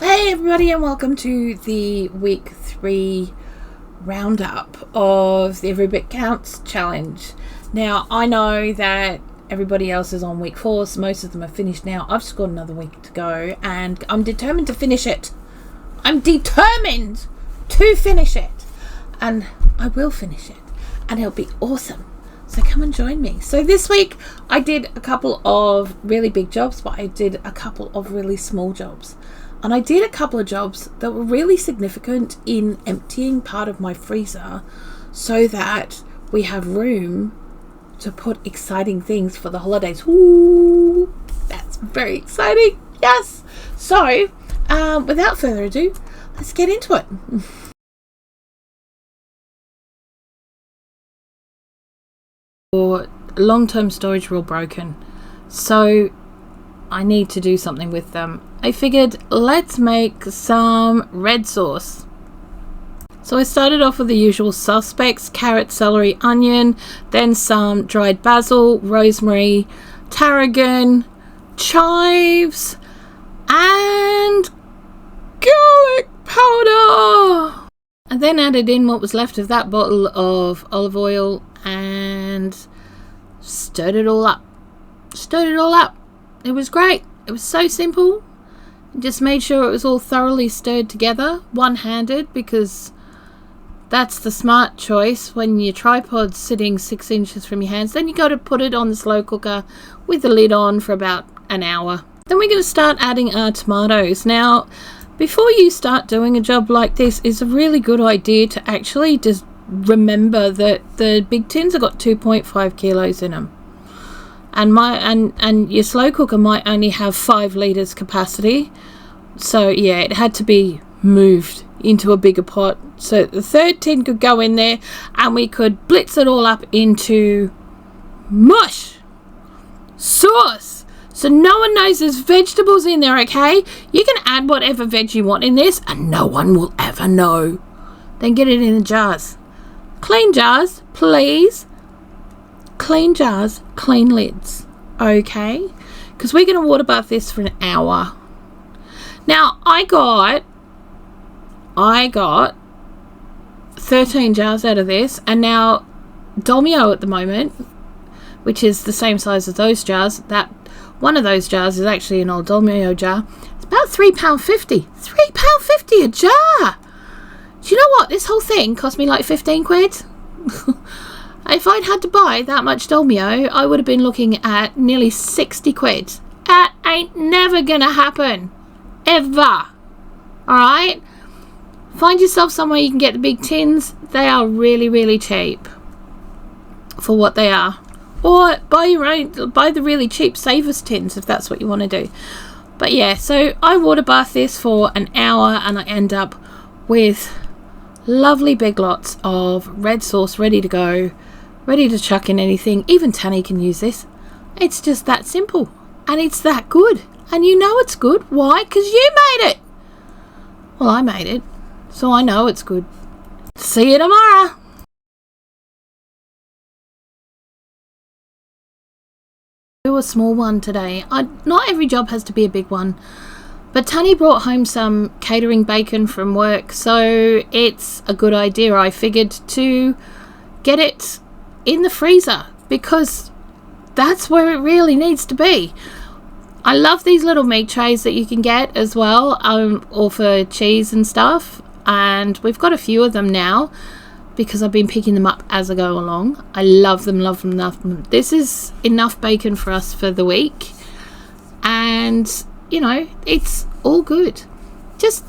Hey everybody, and welcome to the week 3 roundup of the Every Bit Counts challenge. Now, I know that everybody else is on week 4, so most of them are finished now. I've just got another week to go, and I'm determined to finish it. I'm determined to finish it, and I will finish it, and it'll be awesome. So come and join me. So this week I did a couple of really big jobs, but I did a couple of really small jobs. And I did a couple of jobs that were really significant in emptying part of my freezer so that we have room to put exciting things for the holidays. Ooh, that's very exciting. Yes. So, without further ado, let's get into it. Long-term storage were all broken, so I need to do something with them. I figured, let's make some red sauce. So I started off with the usual suspects: carrot, celery, onion, then some dried basil, rosemary, tarragon, chives, and garlic powder. I then added in what was left of that bottle of olive oil and stirred it all up. It was great. It was so simple. Just made sure it was all thoroughly stirred together, one-handed, because that's the smart choice. When your tripod's sitting 6 inches from your hands, then you got to put it on the slow cooker with the lid on for about an hour. Then we're going to start adding our tomatoes. Now, before you start doing a job like this, it's a really good idea to actually just remember that the big tins have got 2.5 kilos in them. And your slow cooker might only have 5 litres capacity. So yeah, it had to be moved into a bigger pot so the third tin could go in there and we could blitz it all up into mush sauce. So no one knows there's vegetables in there, okay? You can add whatever veg you want in this and no one will ever know. Then get it in the jars. Clean jars, please. Clean jars, clean lids, okay? Because we're going to water bath this for an hour. Now, I got 13 jars out of this, and now Dolmio at the moment, which is the same size as those jars, that one of those jars is actually an old Dolmio jar. It's about £3.50. £3.50 a jar. Do you know what? This whole thing cost me like 15 quid. If I'd had to buy that much Dolmio, I would have been looking at nearly 60 quid. That ain't never gonna happen. Ever. Alright? Find yourself somewhere you can get the big tins. They are really, really cheap for what they are. Or buy the really cheap Savers tins if that's what you want to do. But yeah, so I water bath this for an hour and I end up with lovely big lots of red sauce ready to go. Ready to chuck in anything. Even Tanny can use this. It's just that simple. And it's that good. And you know it's good. Why? Because you made it. Well, I made it. So I know it's good. See you tomorrow. Do a small one today. Not every job has to be a big one. But Tanny brought home some catering bacon from work. So it's a good idea, I figured, to get it in the freezer, because that's where it really needs to be. I love these little meat trays that you can get as well, or for cheese and stuff, and we've got a few of them now because I've been picking them up as I go along. I love them. This is enough bacon for us for the week, and you know, it's all good. Just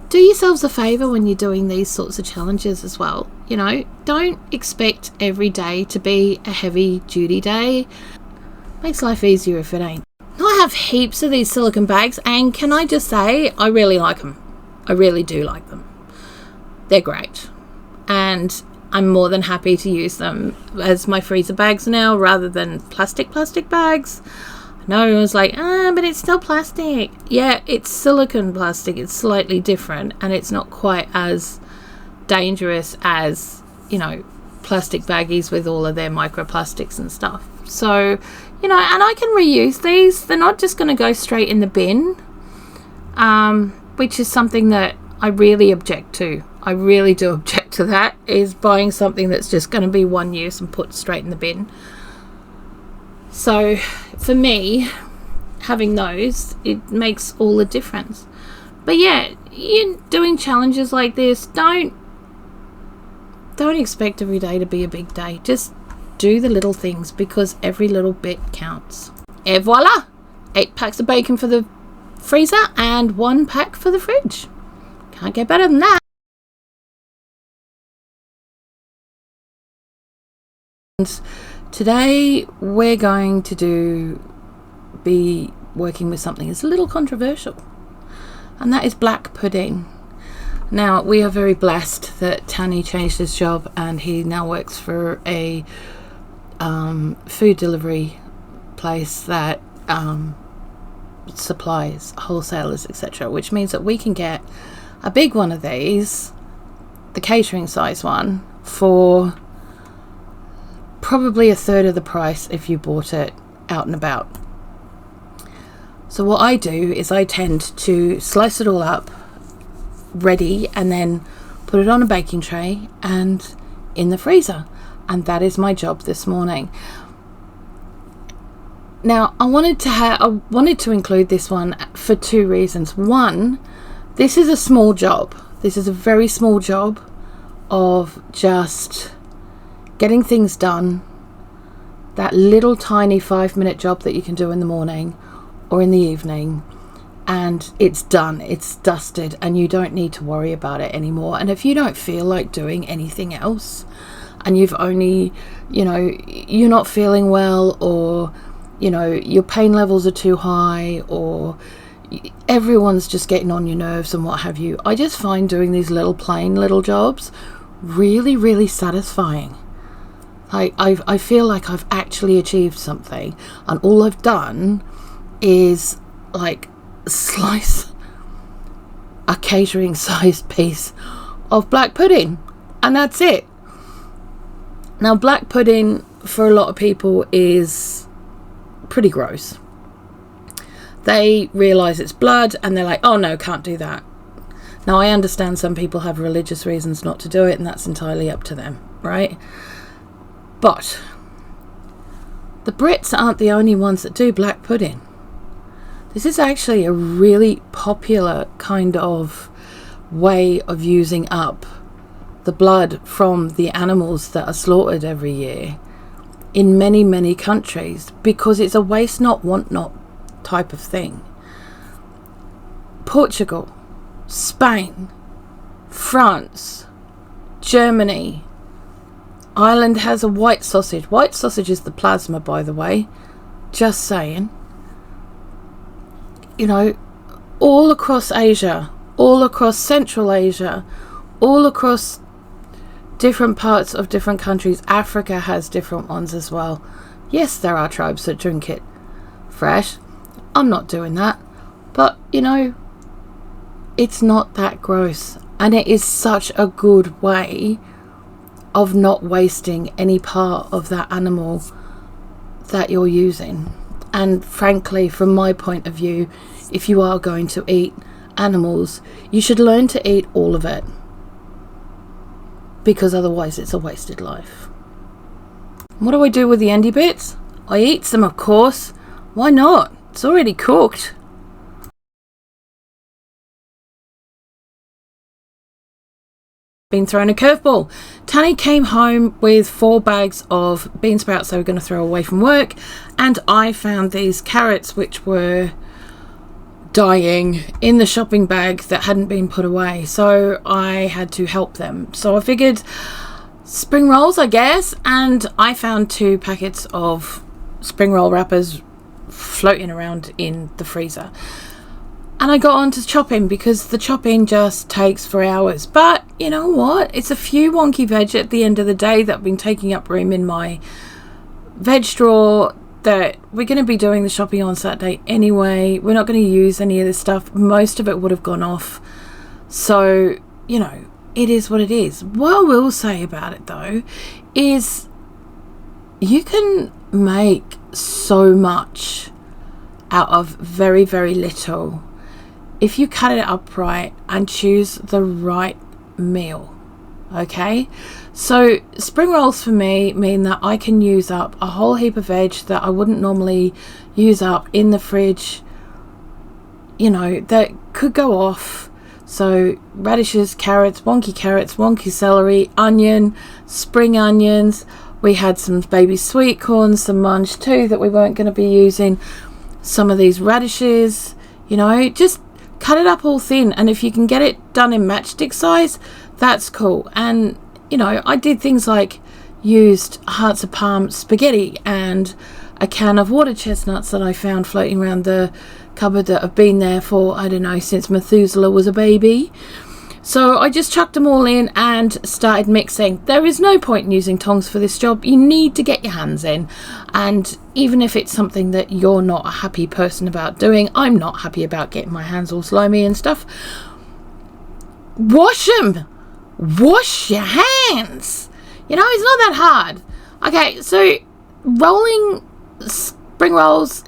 do yourselves a favour when you're doing these sorts of challenges as well. You know, don't expect every day to be a heavy duty day. Makes life easier if it ain't. I have heaps of these silicone bags, and can I just say, I really like them. I really do like them. They're great. And I'm more than happy to use them as my freezer bags now rather than plastic bags. I know everyone's like, but it's still plastic. Yeah, it's silicone plastic. It's slightly different, and it's not quite as dangerous as, you know, plastic baggies with all of their microplastics and stuff. So, you know, and I can reuse these. They're not just going to go straight in the bin. which is something that I really object to. I really do object to that, is buying something that's just going to be one use and put straight in the bin. So for me, having those, it makes all the difference. But yeah, you're doing challenges like this, don't expect every day to be a big day. Just do the little things, because every little bit counts. Et voila! 8 packs of bacon for the freezer and 1 pack for the fridge. Can't get better than that. Today we're going to be working with something that's a little controversial, and that is black pudding. Now, we are very blessed that Tanny changed his job and he now works for a food delivery place that supplies wholesalers, etc., which means that we can get a big one of these, the catering size one, for probably a third of the price if you bought it out and about. So what I do is I tend to slice it all up ready and then put it on a baking tray and in the freezer, and that is my job this morning. Now, I wanted to include this one for 2 reasons. One, this is a small job. This is a very small job of just getting things done. That little tiny 5-minute job that you can do in the morning or in the evening, and it's done, it's dusted, and you don't need to worry about it anymore. And if you don't feel like doing anything else, and you've only, you're not feeling well, or your pain levels are too high, or everyone's just getting on your nerves and what have you, I just find doing these plain little jobs really, really satisfying. I feel like I've actually achieved something, and all I've done is slice a catering sized piece of black pudding, and that's it. Now, black pudding for a lot of people is pretty gross. They realise it's blood and they're like, oh no, can't do that. Now, I understand some people have religious reasons not to do it, and that's entirely up to them, right? But the Brits aren't the only ones that do black pudding. This is actually a really popular kind of way of using up the blood from the animals that are slaughtered every year in many, many countries, because it's a waste not, want not type of thing. Portugal, Spain, France, Germany, Ireland has a white sausage. White sausage is the plasma, by the way. Just saying. All across Asia, all across Central Asia, all across different parts of different countries. Africa has different ones as well. Yes, there are tribes that drink it fresh. I'm not doing that. But, it's not that gross. And it is such a good way of not wasting any part of that animal that you're using. And frankly, from my point of view, if you are going to eat animals, you should learn to eat all of it, because otherwise it's a wasted life. What do I do with the endy bits? I eat them, of course. Why not? It's already cooked. Been thrown a curveball. Tanny came home with 4 bags of bean sprouts they were going to throw away from work, and I found these carrots which were dying in the shopping bag that hadn't been put away, so I had to help them. So I figured spring rolls, I guess, and I found 2 packets of spring roll wrappers floating around in the freezer. And I got on to chopping, because the chopping just takes for hours. But you know what? It's a few wonky veg at the end of the day that have been taking up room in my veg drawer that we're going to be doing the shopping on Saturday anyway. We're not going to use any of this stuff. Most of it would have gone off. So, it is what it is. What I will say about it, though, is you can make so much out of very, very little if you cut it up right and choose the right meal. Okay, so spring rolls for me mean that I can use up a whole heap of veg that I wouldn't normally use up in the fridge, you know, that could go off. So radishes, carrots, wonky celery, onion, spring onions. We had some baby sweet corn, some munch too that we weren't going to be using. Some of these radishes, you know, just cut it up all thin. And if you can get it done in matchstick size, that's cool. And, you know, I did things like used hearts of palm spaghetti and a can of water chestnuts that I found floating around the cupboard that have been there for, I don't know, since Methuselah was a baby. So I just chucked them all in and started mixing. There is no point in using tongs for this job. You need to get your hands in. And even if it's something that you're not a happy person about doing, I'm not happy about getting my hands all slimy and stuff. Wash them. Wash your hands. You know, it's not that hard. Okay, so rolling spring rolls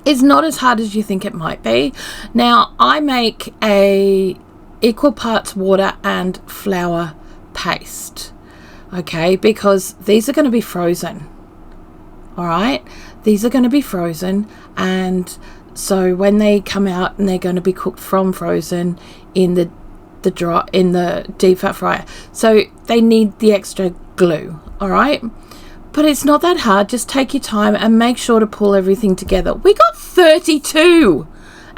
is not as hard as you think it might be. Now, I make a equal parts water and flour paste, okay, because these are going to be frozen. All right, these are going to be frozen, and so when they come out and they're going to be cooked from frozen in the deep fat fryer, so they need the extra glue. All right, but it's not that hard. Just take your time and make sure to pull everything together. We got 32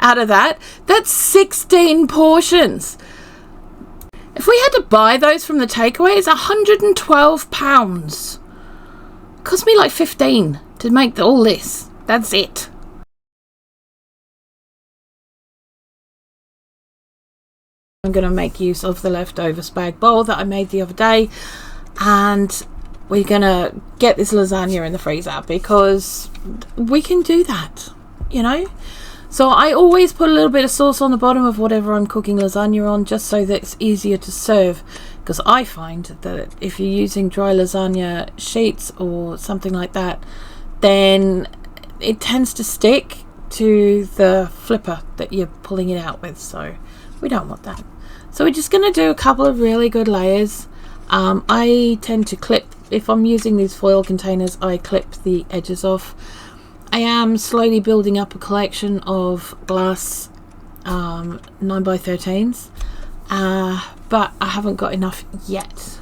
out of that. That's 16 portions. If we had to buy those from the takeaway, it's £112. Cost me like 15 to make all this. That's it. I'm going to make use of the leftover spag bowl that I made the other day, and we're going to get this lasagna in the freezer because we can do that, you know. So I always put a little bit of sauce on the bottom of whatever I'm cooking lasagna on, just so that it's easier to serve, because I find that if you're using dry lasagna sheets or something like that, then it tends to stick to the flipper that you're pulling it out with, so we don't want that. So we're just going to do a couple of really good layers. I tend to clip, if I'm using these foil containers, I clip the edges off. I am slowly building up a collection of glass 9x13s, but I haven't got enough yet.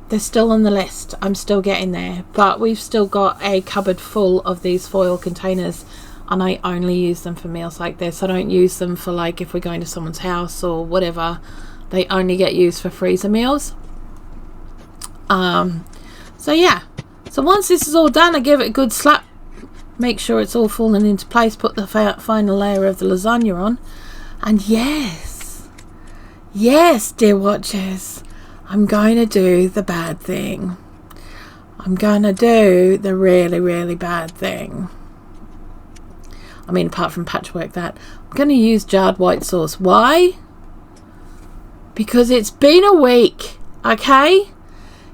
They're still on the list. I'm still getting there, but we've still got a cupboard full of these foil containers, and I only use them for meals like this. I don't use them for, like, if we're going to someone's house or whatever. They only get used for freezer meals. So yeah, so once this is all done, I give it a good slap, make sure it's all fallen into place, put the final layer of the lasagna on, and yes, dear watchers, I'm going to do the bad thing. I'm going to do the really, really bad thing. I mean, apart from patchwork that, I'm going to use jarred white sauce. Why? Because it's been a week, okay?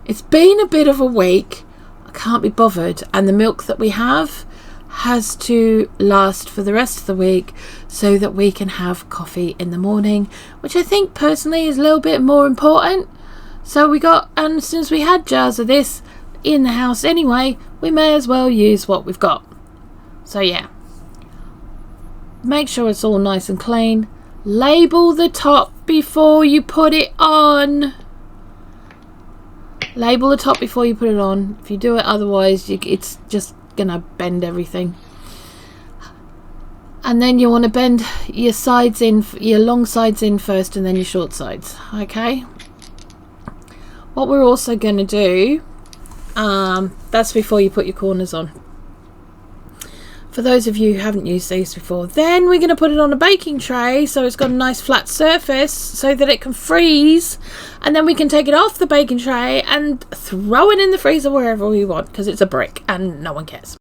It's been a bit of a week. I can't be bothered, and the milk that we have has to last for the rest of the week so that we can have coffee in the morning, which I think personally is a little bit more important. So we got, and since we had jars of this in the house anyway, we may as well use what we've got. So yeah, make sure it's all nice and clean. Label the top before you put it on. Label the top before you put it on. If you do it otherwise, it's just gonna bend everything. And then you want to bend your sides in, your long sides in first, and then your short sides. Okay. What we're also going to do, that's before you put your corners on. For those of you who haven't used these before, then we're going to put it on a baking tray so it's got a nice flat surface so that it can freeze, and then we can take it off the baking tray and throw it in the freezer wherever we want, because it's a brick and no one cares.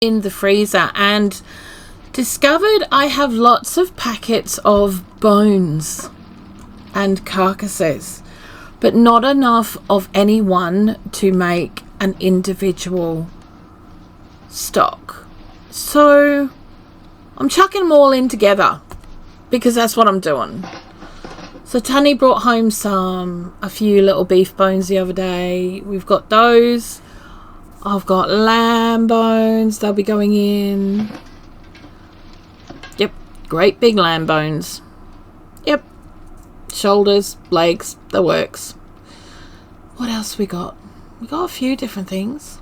In the freezer, and discovered I have lots of packets of bones and carcasses, but not enough of any one to make an individual stock. So I'm chucking them all in together because that's what I'm doing. So Tani brought home a few little beef bones the other day. We've got those. I've got lamb bones. They'll be going in. Yep. Great big lamb bones. Yep. Shoulders, legs, the works. What else we got? We got a few different things.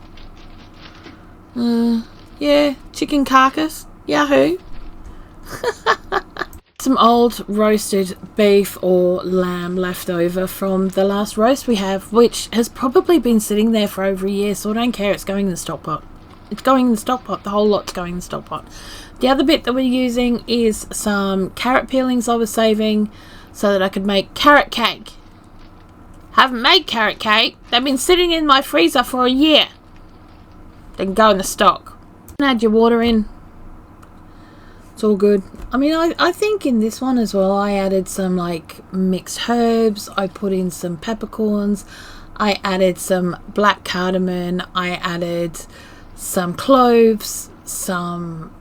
Yeah, chicken carcass. Yahoo. Some old roasted beef or lamb left over from the last roast we have, which has probably been sitting there for over a year, so I don't care. It's going in the stock pot. It's going in the stock pot. The whole lot's going in the stock pot. The other bit that we're using is some carrot peelings I was saving so that I could make carrot cake. Haven't made carrot cake. They've been sitting in my freezer for a year. They can go in the stock. Add your water in. It's all good. I mean, I think in this one as well, I added some like mixed herbs. I put in some peppercorns. I added some black cardamom. I added some cloves, some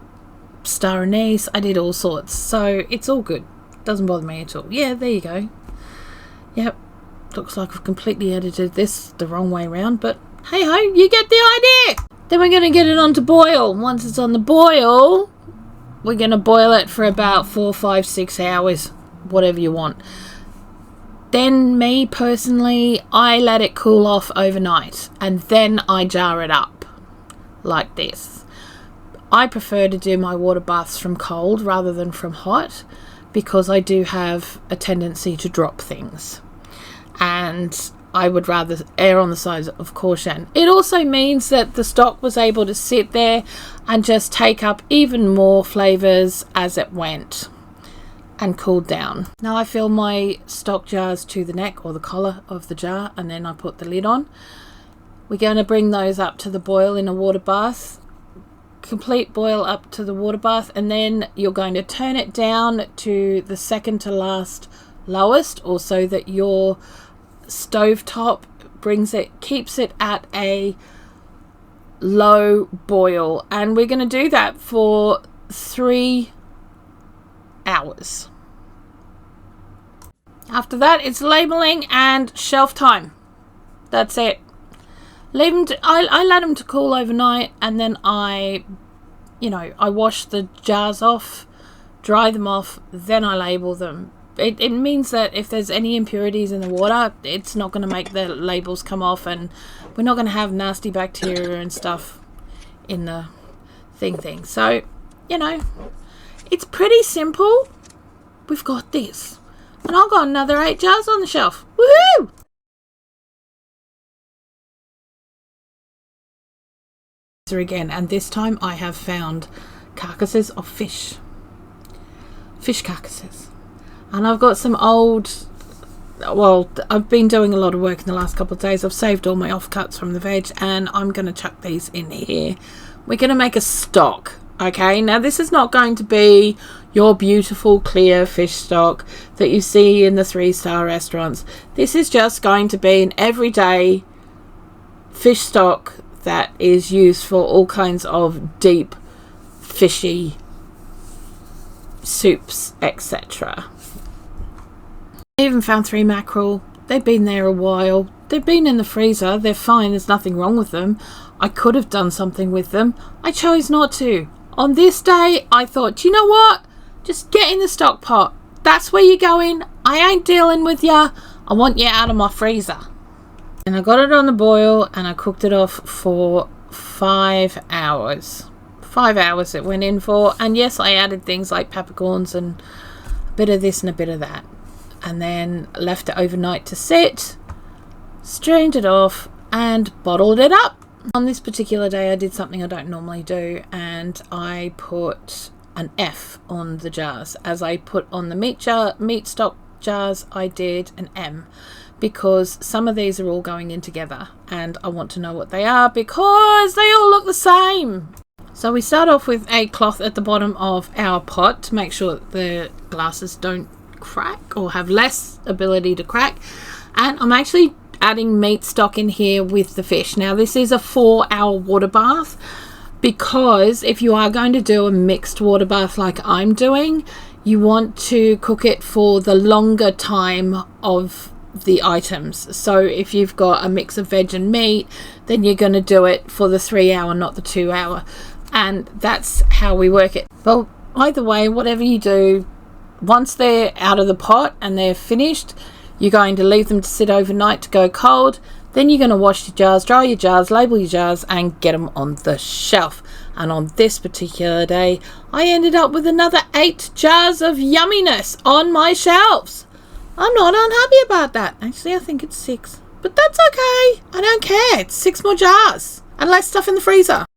star anise. I did all sorts. So it's all good. Doesn't bother me at all. Yeah, there you go. Yep. Looks like I've completely edited this the wrong way around, but hey ho, you get the idea. Then we're going to get it on to boil. Once it's on the boil, we're going to boil it for about 4, 5, 6 hours, whatever you want. Then me personally, I let it cool off overnight and then I jar it up like this. I prefer to do my water baths from cold rather than from hot because I do have a tendency to drop things. And I would rather err on the side of caution. It also means that the stock was able to sit there and just take up even more flavours as it went and cooled down. Now I fill my stock jars to the neck or the collar of the jar and then I put the lid on. We're going to bring those up to the boil in a water bath. Complete boil up to the water bath, and then you're going to turn it down to the second to last lowest, or so that your stovetop keeps it at a low boil, and we're going to do that for 3 hours. After that, it's labeling and shelf time. That's it. Leave them I let them to cool overnight, and then I wash the jars off, dry them off, then I label them. It means that if there's any impurities in the water, it's not going to make the labels come off, and we're not going to have nasty bacteria and stuff in the thing. So, it's pretty simple. We've got this. And I've got another 8 jars on the shelf. Woohoo! Again, and this time I have found carcasses of fish carcasses, and I've got some I've been doing a lot of work in the last couple of days. I've saved all my offcuts from the veg and I'm going to chuck these in here. We're going to make a stock. Okay, now this is not going to be your beautiful clear fish stock that you see in the 3-star restaurants. This is just going to be an everyday fish stock that is used for all kinds of deep fishy soups, etc. I even found 3 mackerel. They've been there a while. They've been in the freezer. They're fine. There's nothing wrong with them. I could have done something with them. I chose not to. On this day, I thought, you know what? Just get in the stock pot. That's where you're going. I ain't dealing with ya. I want you out of my freezer. And I got it on the boil and I cooked it off for 5 hours. 5 hours it went in for. And yes, I added things like peppercorns and a bit of this and a bit of that. And then left it overnight to sit. Strained it off and bottled it up. On this particular day I did something I don't normally do, and I put an F on the jars. As I put on the meat stock jars, I did an M, because some of these are all going in together and I want to know what they are because they all look the same. So we start off with a cloth at the bottom of our pot to make sure that the glasses don't crack or have less ability to crack. And I'm actually adding meat stock in here with the fish. Now this is a 4-hour water bath. because if you are going to do a mixed water bath like I'm doing, you want to cook it for the longer time of the items. So if you've got a mix of veg and meat, then you're going to do it for the 3 hour, not the 2 hour. And that's how we work it. But either way, whatever you do, once they're out of the pot and they're finished, you're going to leave them to sit overnight to go cold. Then you're going to wash your jars, dry your jars, label your jars, and get them on the shelf. And on this particular day, I ended up with another 8 jars of yumminess on my shelves. I'm not unhappy about that. Actually, I think it's 6. But that's okay. I don't care. It's 6 more jars. And less stuff in the freezer.